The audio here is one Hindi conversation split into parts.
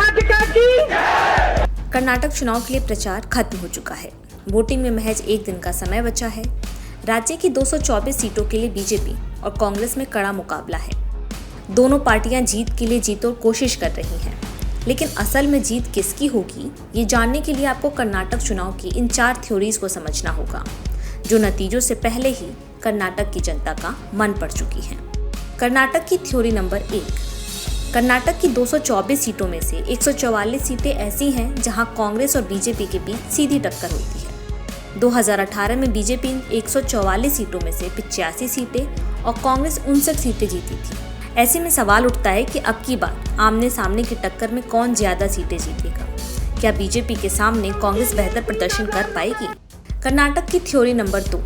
कर्नाटका की। कर्नाटक चुनाव के लिए प्रचार खत्म हो चुका है। वोटिंग में महज एक दिन का समय बचा है। राज्य की 224 सीटों के लिए बीजेपी और कांग्रेस में कड़ा मुकाबला है। दोनों पार्टियां जीत के लिए जीतोड़ कोशिश कर रही हैं, लेकिन असल में जीत किसकी होगी, ये जानने के लिए आपको कर्नाटक चुनाव की इन 4 थ्योरीज को समझना होगा, जो नतीजों से पहले ही कर्नाटक की जनता का मन पड़ चुकी है। कर्नाटक की थ्योरी नंबर 1, कर्नाटक की 224 सीटों में से 144 सीटें ऐसी हैं जहां कांग्रेस और बीजेपी के बीच सीधी टक्कर होती है। 2018 में बीजेपी 144 सीटों में से 85 सीटें और कांग्रेस 59 सीटें जीती थी। ऐसे में सवाल उठता है कि अब की बार आमने सामने की टक्कर में कौन ज्यादा सीटें जीतेगा। क्या बीजेपी के सामने कांग्रेस बेहतर प्रदर्शन कर पाएगी? कर्नाटक की थ्योरी नंबर 2,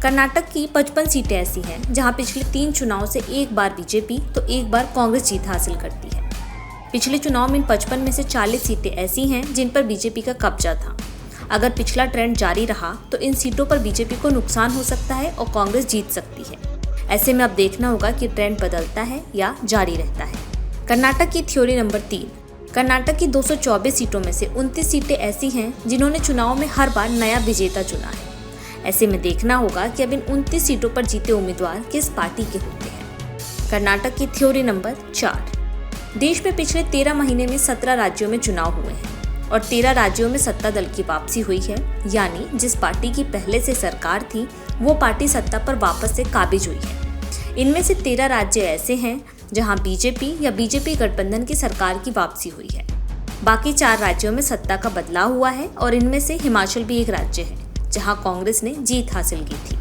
कर्नाटक की 55 सीटें ऐसी हैं जहां पिछले 3 चुनाव से एक बार बीजेपी तो एक बार कांग्रेस जीत हासिल करती है। पिछले चुनाव में इन 55 में से 40 सीटें ऐसी हैं जिन पर बीजेपी का कब्जा था। अगर पिछला ट्रेंड जारी रहा तो इन सीटों पर बीजेपी को नुकसान हो सकता है और कांग्रेस जीत सकती है। ऐसे में अब देखना होगा कि ट्रेंड बदलता है या जारी रहता है। कर्नाटक की थ्योरी नंबर 3, कर्नाटक की 224 सीटों में से 29 सीटें ऐसी हैं जिन्होंने चुनाव में हर बार नया विजेता चुना है। ऐसे में देखना होगा कि अब इन 29 सीटों पर जीते उम्मीदवार किस पार्टी के होते हैं। कर्नाटक की थ्योरी नंबर 4, देश में पिछले 13 महीने में 17 राज्यों में चुनाव हुए हैं और 13 राज्यों में सत्ता दल की वापसी हुई है, यानी जिस पार्टी की पहले से सरकार थी वो पार्टी सत्ता पर वापस से काबिज हुई है। इनमें से 13 राज्य ऐसे हैं जहां बीजेपी या बीजेपी गठबंधन की सरकार की वापसी हुई है। बाकी 4 राज्यों में सत्ता का बदलाव हुआ है और इनमें से हिमाचल भी एक राज्य है जहां कांग्रेस ने जीत हासिल की थी।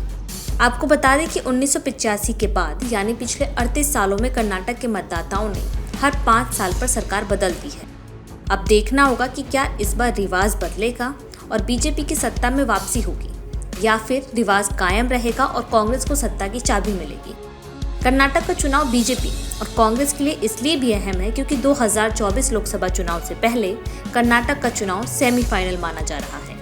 आपको बता दें कि 1985 के बाद यानी पिछले 38 सालों में कर्नाटक के मतदाताओं ने हर 5 साल पर सरकार बदल दी है। अब देखना होगा कि क्या इस बार रिवाज बदलेगा और बीजेपी की सत्ता में वापसी होगी या फिर रिवाज कायम रहेगा और कांग्रेस को सत्ता की चाबी मिलेगी। कर्नाटक का चुनाव बीजेपी और कांग्रेस के लिए इसलिए भी अहम है क्योंकि 2024 लोकसभा चुनाव से पहले कर्नाटक का चुनाव सेमीफाइनल माना जा रहा है।